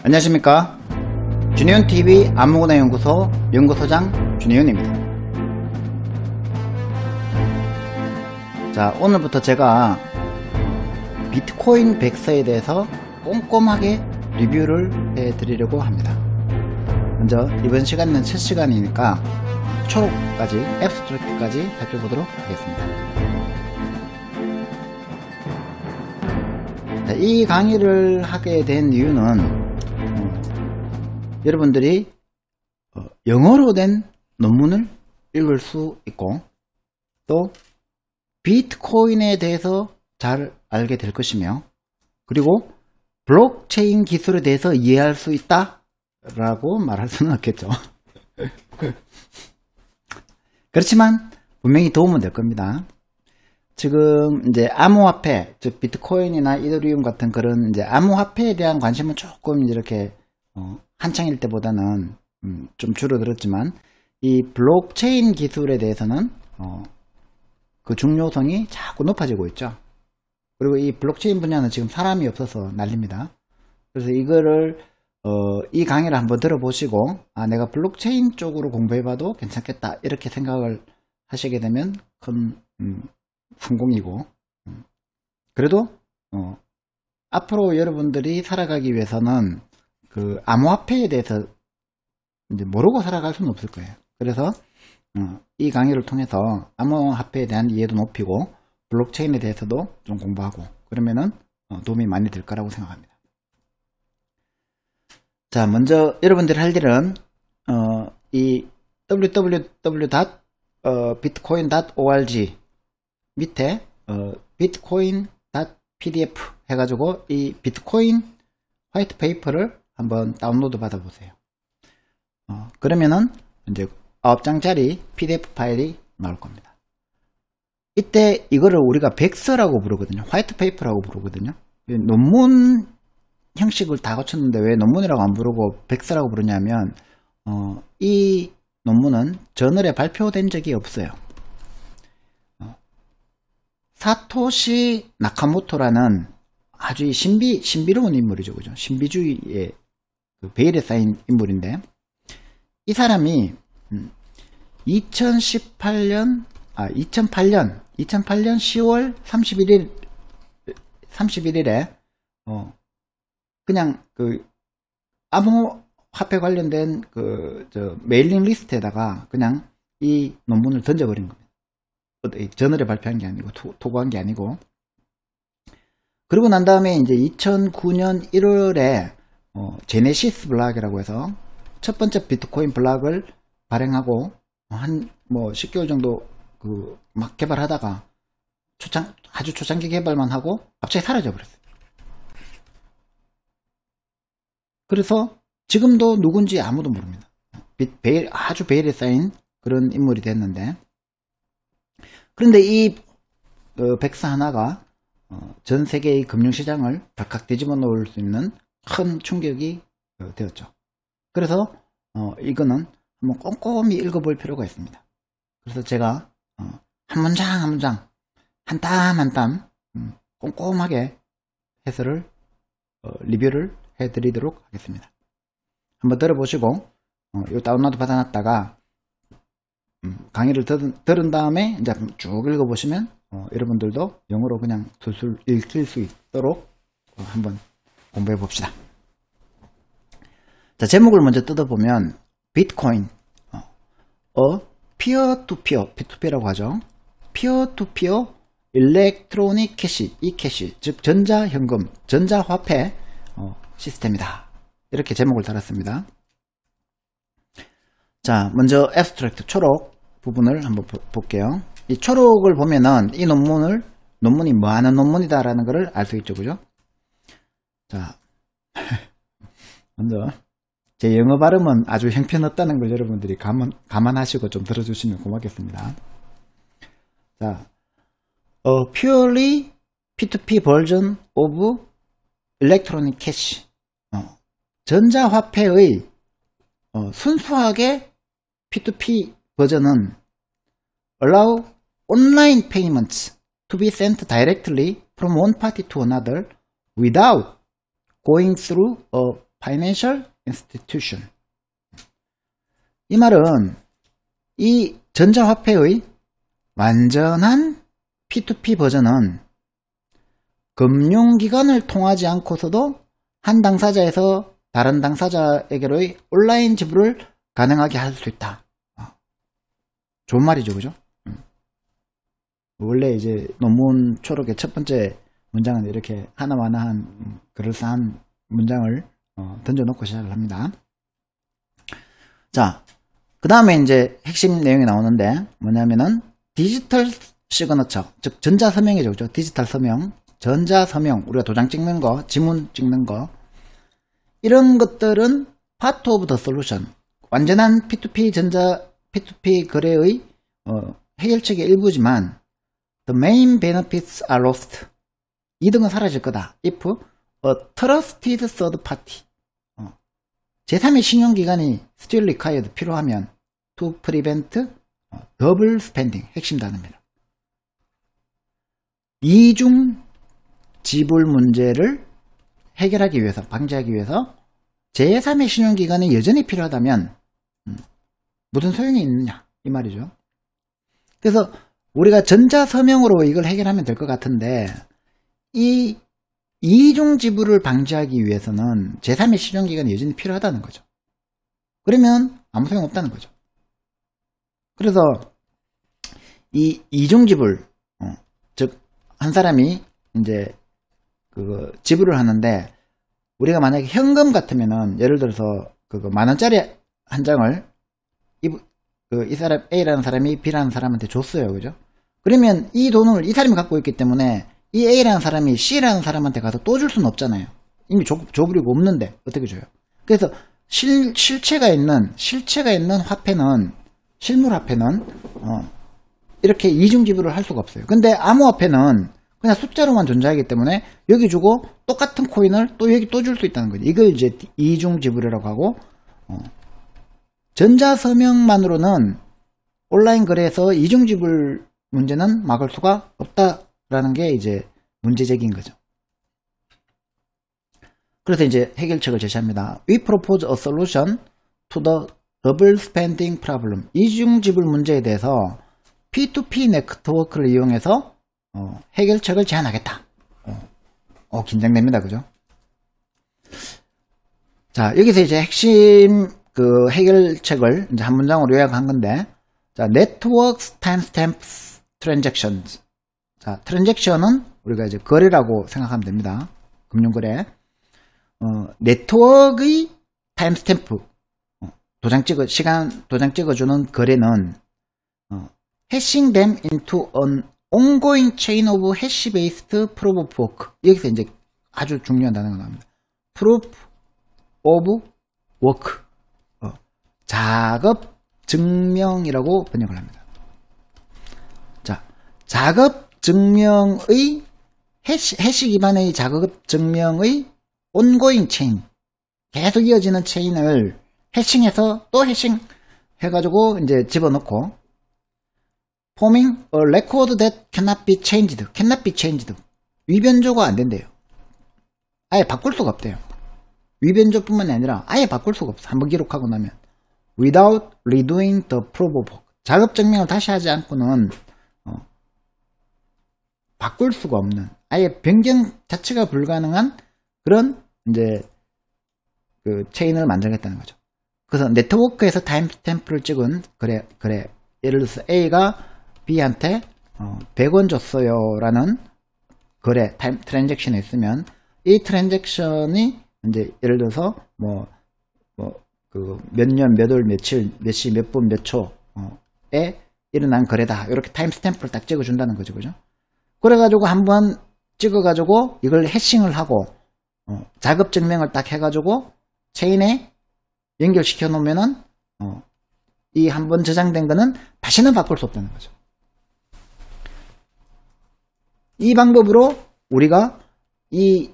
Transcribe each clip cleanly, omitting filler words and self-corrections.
안녕하십니까. 준혜윤TV 아무거나 연구소 연구소장 준혜윤입니다. 자, 오늘부터 제가 비트코인 백서에 대해서 꼼꼼하게 리뷰를 해드리려고 합니다. 먼저 이번 시간은 첫 시간이니까 초록까지 앱스트랙트까지 살펴보도록 하겠습니다. 자, 이 강의를 하게 된 이유는 여러분들이 영어로 된 논문을 읽을 수 있고 또 비트코인에 대해서 잘 알게 될 것이며, 그리고 블록체인 기술에 대해서 이해할 수 있다 라고 말할 수는 없겠죠. 그렇지만 분명히 도움은 될 겁니다. 지금 이제 암호화폐, 즉 비트코인이나 이더리움 같은 그런 이제 암호화폐에 대한 관심은 조금 이렇게 한창일 때보다는 좀 줄어들었지만, 이 블록체인 기술에 대해서는 그 중요성이 자꾸 높아지고 있죠. 그리고 이 블록체인 분야는 지금 사람이 없어서 난립니다. 그래서 이거를 이 강의를 한번 들어보시고, 아, 내가 블록체인 쪽으로 공부해봐도 괜찮겠다 이렇게 생각을 하시게 되면 큰 성공이고, 그래도 앞으로 여러분들이 살아가기 위해서는 그 암호화폐에 대해서 이제 모르고 살아갈 수는 없을 거예요. 그래서 이 강의를 통해서 암호화폐에 대한 이해도 높이고 블록체인에 대해서도 좀 공부하고 그러면은 도움이 많이 될 거라고 생각합니다. 자, 먼저 여러분들이 할 일은 이 www.bitcoin.org 밑에 bitcoin.pdf 해가지고 이 비트코인 화이트 페이퍼를 한번 다운로드 받아 보세요. 그러면은 이제 9장짜리 PDF 파일이 나올 겁니다. 이때 이거를 우리가 백서라고 부르거든요. 화이트 페이퍼라고 부르거든요. 논문 형식을 다 거쳤는데 왜 논문이라고 안 부르고 백서라고 부르냐면 이 논문은 저널에 발표된 적이 없어요. 사토시 나카모토라는 아주 신비로운 인물이죠. 그죠? 신비주의의 그 베일에 쌓인 인물인데, 이 사람이 2008년 10월 31일에 그냥 그 암호화폐 관련된 그 메일링 리스트에다가 그냥 이 논문을 던져버린 겁니다. 저널에 발표한 게 아니고 토고한 게 아니고. 그러고 난 다음에 이제 2009년 1월에 제네시스 블락이라고 해서 첫 번째 비트코인 블락을 발행하고 한 10개월 정도 그 막 개발하다가 아주 초창기 개발만 하고 갑자기 사라져 버렸어요. 그래서 지금도 누군지 아무도 모릅니다. 아주 베일에 쌓인 그런 인물이 됐는데, 그런데 이 백서 하나가 전 세계의 금융시장을 발칵 뒤집어 놓을 수 있는 큰 충격이 되었죠. 그래서 이거는 한번 꼼꼼히 읽어볼 필요가 있습니다. 그래서 제가 한 문장 한 문장, 한 땀 한 땀 꼼꼼하게 해설을 리뷰를 해드리도록 하겠습니다. 한번 들어보시고 이 다운로드 받아놨다가 강의를 들은 다음에 이제 쭉 읽어보시면 여러분들도 영어로 그냥 술술 읽힐 수 있도록 한번 공부해 봅시다. 자, 제목을 먼저 뜯어보면 비트코인 피어-투-피어, P2P라고 하죠. 피어-투-피어 일렉트로닉 캐시, 이캐시, 즉 전자현금, 전자화폐 시스템이다. 이렇게 제목을 달았습니다. 자, 먼저 앱스트랙트 초록 부분을 한번 볼게요. 이 초록을 보면은 이 논문이 뭐 하는 논문이다 라는 것을 알 수 있죠. 그죠? 자, 먼저 제 영어 발음은 아주 형편없다는 걸 여러분들이 감안하시고 좀 들어주시면 고맙겠습니다. 자, purely P2P version of electronic cash. 전자화폐의 순수하게 P2P 버전은 allow online payments to be sent directly from one party to another without going through a Financial Institution. 이 말은 이 전자화폐의 완전한 P2P 버전은 금융기관을 통하지 않고서도 한 당사자에서 다른 당사자에게로의 온라인 지불을 가능하게 할 수 있다. 좋은 말이죠, 그죠? 원래 이제 논문 초록의 첫 번째 문장은 이렇게 하나하나한 그럴싸한 문장을 던져놓고 시작을 합니다. 자, 그 다음에 이제 핵심 내용이 나오는데 뭐냐면은 디지털 시그너처, 즉 전자서명이죠, 그죠? 디지털 서명, 전자서명, 우리가 도장 찍는 거, 지문 찍는 거, 이런 것들은 part of the solution, 완전한 P2P P2P 거래의 해결책의 일부지만 the main benefits are lost. 이득은 사라질 거다. if a trusted third party, 제3의 신용기관이 still required, 필요하면 to prevent double spending, 핵심 단어입니다. 이중 지불 문제를 해결하기 위해서, 방지하기 위해서 제3의 신용기관이 여전히 필요하다면 무슨 소용이 있느냐, 이 말이죠. 그래서 우리가 전자서명으로 이걸 해결하면 될 것 같은데, 이 이중 지불을 방지하기 위해서는 제3의 신용기관이 여전히 필요하다는 거죠. 그러면 아무 소용 없다는 거죠. 그래서 이 이중 지불, 즉 한 사람이 이제 그 지불을 하는데, 우리가 만약에 현금 같으면은 예를 들어서 그거 10,000원짜리 한 장을 이 사람 A라는 사람이 B라는 사람한테 줬어요, 그죠? 그러면 이 돈을 이 사람이 갖고 있기 때문에 이 A라는 사람이 C라는 사람한테 가서 또 줄 수는 없잖아요. 이미 줘버리고 없는데 어떻게 줘요? 그래서 실체가 있는 화폐는, 실물 화폐는 이렇게 이중 지불을 할 수가 없어요. 근데 암호화폐는 그냥 숫자로만 존재하기 때문에 여기 주고 똑같은 코인을 또 여기 또 줄 수 있다는 거죠. 이걸 이제 이중 지불이라고 하고, 전자서명만으로는 온라인 거래에서 이중 지불 문제는 막을 수가 없다라는 게 이제 문제제기인 거죠. 그래서 이제 해결책을 제시합니다. We propose a solution to the double spending problem. 이중 지불 문제에 대해서 P2P 네트워크를 이용해서 해결책을 제안하겠다. 긴장됩니다, 그죠? 자, 여기서 이제 핵심 그 해결책을 이제 한 문장으로 요약한 건데, 자, Networks Timestamps Transactions. 자, 트랜잭션은 우리가 이제 거래라고 생각하면 됩니다. 금융거래. 네트워크의 타임스탬프, 도장 찍어주는 거래는 hashing them into an ongoing chain of hash-based proof of work. 여기서 이제 아주 중요한 단어가 나옵니다. proof of work. 작업 증명이라고 번역을 합니다. 자, 작업 증명의 해시 기반의 작업 증명의 ongoing chain, 계속 이어지는 체인을 해싱해서 또 해싱 해가지고 이제 집어넣고, forming a record that cannot be changed. 위변조가 안 된대요. 아예 바꿀 수가 없대요. 위변조뿐만이 아니라 아예 바꿀 수가 없어. 한번 기록하고 나면. without redoing the proof of work. 작업 증명을 다시 하지 않고는 바꿀 수가 없는, 아예 변경 자체가 불가능한 그런 이제 그 체인을 만들겠다는 거죠. 그래서 네트워크에서 타임스탬프를 찍은 거래, 예를 들어서 A가 B한테 100원 줬어요 라는 거래, 트랜잭션이 있으면, 이 트랜잭션이 이제 예를 들어서 그 몇 년, 몇 월, 며칠, 몇 시, 몇 분, 몇 초에 일어난 거래다. 이렇게 타임스탬프를 딱 찍어준다는 거죠, 그죠? 그래가지고 한번 찍어가지고 이걸 해싱을 하고 작업 증명을 딱 해가지고 체인에 연결시켜 놓으면은 이 한번 저장된 거는 다시는 바꿀 수 없다는 거죠. 이 방법으로 우리가 이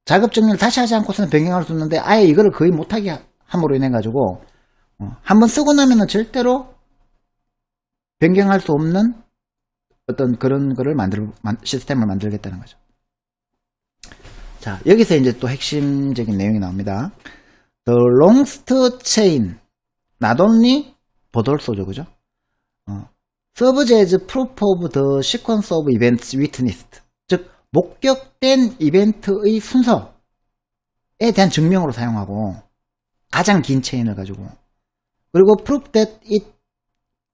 작업 증명을 다시 하지 않고서는 변경할 수 있는데, 아예 이거를 거의 못하게 함으로 인해 가지고 한번 쓰고 나면은 절대로 변경할 수 없는 어떤 그런 거를 시스템을 만들겠다는 거죠. 자, 자, 여기서 이제 또 핵심적인 내용이 나옵니다. The longest chain, not only, but also죠, 그죠? serves as proof of the sequence of events witnessed. 즉, 목격된 이벤트의 순서에 대한 증명으로 사용하고, 가장 긴 체인을 가지고, 그리고 proof that it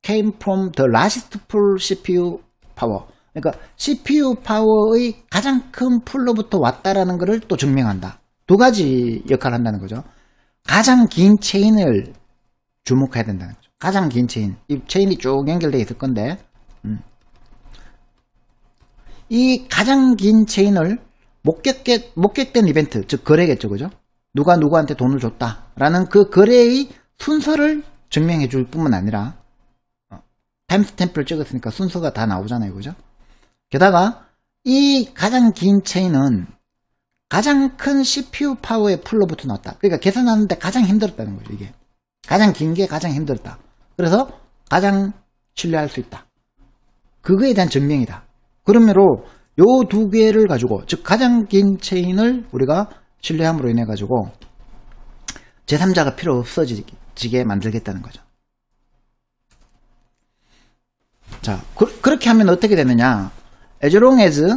came from the last full CPU power. 그러니까 CPU 파워의 가장 큰 풀로부터 왔다라는 것을 또 증명한다. 두 가지 역할을 한다는 거죠. 가장 긴 체인을 주목해야 된다는 거죠. 가장 긴 체인. 이 체인이 쭉 연결되어 있을 건데, 이 가장 긴 체인을 목격된 이벤트, 즉 거래겠죠, 그죠? 누가 누구한테 돈을 줬다라는 그 거래의 순서를 증명해 줄 뿐만 아니라, 타임스탬프를 찍었으니까 순서가 다 나오잖아요, 그죠? 게다가 이 가장 긴 체인은 가장 큰 CPU 파워의 풀로부터 나왔다. 그러니까 계산하는데 가장 힘들었다는 거죠, 이게. 가장 긴 게 가장 힘들었다. 그래서 가장 신뢰할 수 있다. 그거에 대한 증명이다. 그러므로 요 두 개를 가지고, 즉 가장 긴 체인을 우리가 신뢰함으로 인해 가지고 제3자가 필요 없어지게 만들겠다는 거죠. 자, 그렇게 하면 어떻게 되느냐? As long as a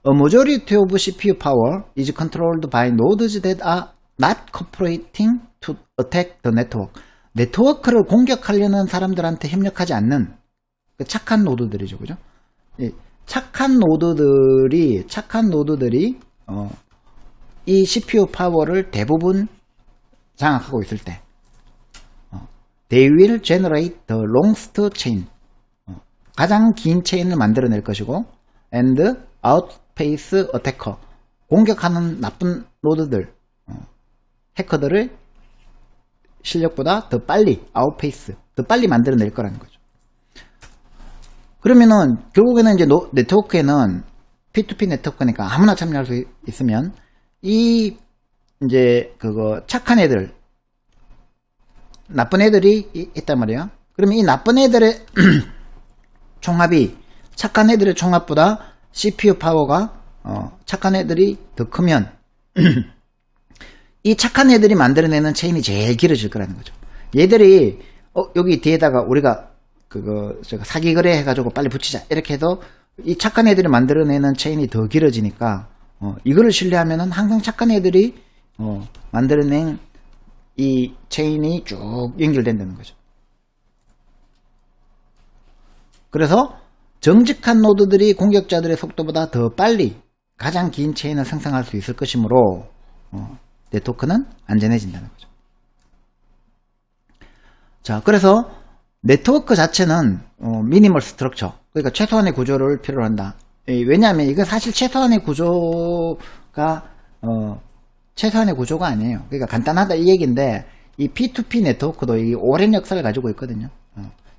majority of CPU power is controlled by nodes that are not cooperating to attack the network. 네트워크를 공격하려는 사람들한테 협력하지 않는 그 착한 노드들이죠, 그죠? 착한 노드들이 이 CPU 파워를 대부분 장악하고 있을 때, they will generate the longest chain. 가장 긴 체인을 만들어낼 것이고, and outpace attacker. 공격하는 나쁜 노드들, 해커들을 실력보다 더 빨리, outpace, 더 빨리 만들어낼 거라는 거죠. 그러면은, 결국에는 이제 네트워크에는 P2P 네트워크니까 아무나 참여할 수 있으면, 이, 이제, 착한 애들, 나쁜 애들이 있단 말이에요. 그러면 이 나쁜 애들의 총합이 착한 애들의 총합보다 CPU 파워가 착한 애들이 더 크면 이 착한 애들이 만들어내는 체인이 제일 길어질 거라는 거죠. 얘들이 여기 뒤에다가 우리가 사기 거래 해가지고 빨리 붙이자 이렇게 해서 이 착한 애들이 만들어내는 체인이 더 길어지니까 이거를 신뢰하면은 항상 착한 애들이 만들어낸 이 체인이 쭉 연결된다는 거죠. 그래서 정직한 노드들이 공격자들의 속도보다 더 빨리 가장 긴 체인을 생성할 수 있을 것이므로 네트워크는 안전해진다는 거죠. 자, 그래서 네트워크 자체는 미니멀 스트럭처, 그러니까 최소한의 구조를 필요로 한다. 왜냐하면 이건 사실 최소한의 구조가 아니에요. 그러니까 간단하다 이 얘기인데, 이 P2P 네트워크도 이 오랜 역사를 가지고 있거든요.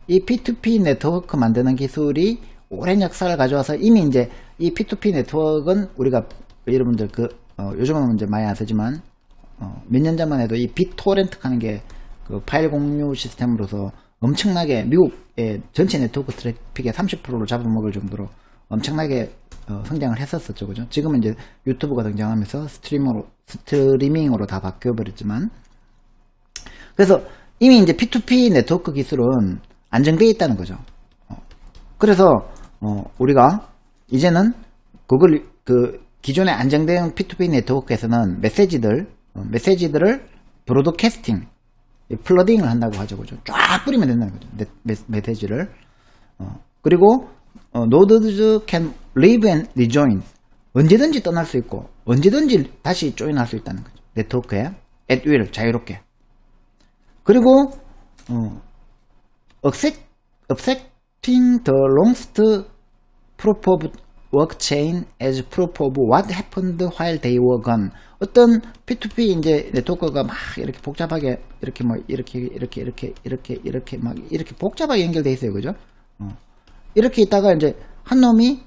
이 P2P 네트워크 만드는 기술이 오랜 역사를 가져와서 이미 이제 이 P2P 네트워크는 우리가 여러분들 요즘은 이제 많이 안 쓰지만 몇 년 전만 해도 이 빅토렌트 하는 게 그 파일 공유 시스템으로서 엄청나게 미국의 전체 네트워크 트래픽의 30%를 잡아먹을 정도로 엄청나게 성장을 했었었죠, 그죠? 지금은 이제 유튜브가 등장하면서 스트리밍으로 다 바뀌어버렸지만, 그래서 이미 이제 P2P 네트워크 기술은 안정되어 있다는 거죠. 그래서 우리가 이제는 그걸 기존의 안정된 P2P 네트워크에서는 메시지들을 브로드캐스팅, 플러딩을 한다고 하죠, 그죠? 쫙 뿌리면 된다는 거죠, 메시지를. 그리고 nodes can leave and rejoin. 언제든지 떠날 수 있고 언제든지 다시 조인할 수 있다는 거죠, 네트워크에. at will, 자유롭게. 그리고 accepting the longest proof of work chain as proof of what happened while they were gone. 어떤 P2P 이제 네트워크가 막 이렇게 복잡하게 이렇게 막 이렇게 복잡하게 연결돼 있어요, 그죠? 이렇게 있다가 이제 한 놈이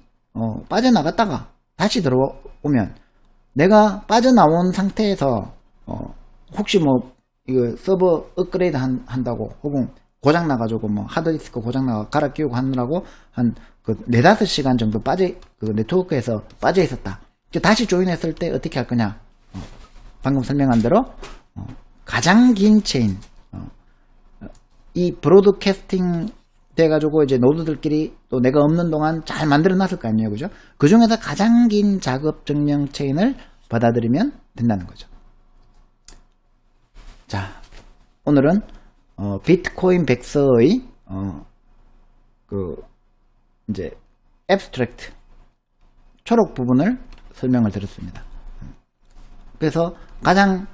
빠져나갔다가 다시 들어오면, 내가 빠져나온 상태에서 혹시 뭐 이거 서버 업그레이드 한다고, 혹은 고장 나가지고 뭐 하드디스크 고장 나가 갈아 끼우고 하느라고 한 4-5시간 정도 네트워크에서 빠져 있었다. 다시 조인했을 때 어떻게 할 거냐? 방금 설명한 대로 가장 긴 체인, 이 브로드캐스팅 돼가지고 이제 노드들끼리 또 내가 없는 동안 잘 만들어 놨을 거 아니에요, 그죠? 그 중에서 가장 긴 작업 증명 체인을 받아들이면 된다는 거죠. 자, 오늘은 비트코인 백서의 이제 abstract 초록 부분을 설명을 드렸습니다. 그래서 가장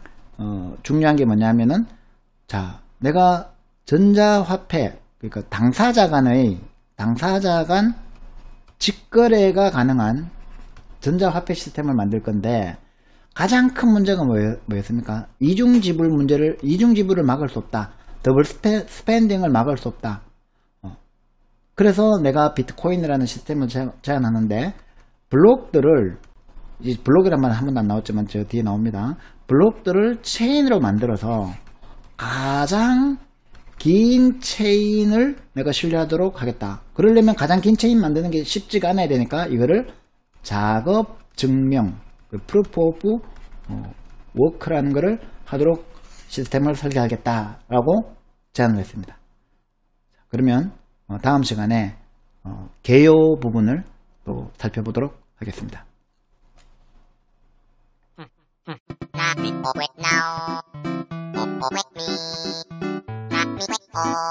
중요한 게 뭐냐면은, 자, 내가 전자화폐, 그러니까 당사자 간 직거래가 가능한 전자화폐 시스템을 만들 건데, 가장 큰 문제가 뭐였습니까? 이중지불을 막을 수 없다. 더블 스펜딩을 막을 수 없다. 그래서 내가 비트코인이라는 시스템을 제안하는데, 블록들을, 블록이란 말은 한 번도 안 나왔지만 저 뒤에 나옵니다. 블록들을 체인으로 만들어서 가장 긴 체인을 내가 신뢰하도록 하겠다. 그러려면 가장 긴 체인 만드는 게 쉽지가 않아야 되니까 이거를 작업 증명, proof of work라는 거를 하도록 시스템을 설계하겠다라고 제안을 했습니다. 그러면 다음 시간에 개요 부분을 또 살펴보도록 하겠습니다. Not me, oh wait now. Oh wait me. Not me, wait, oh.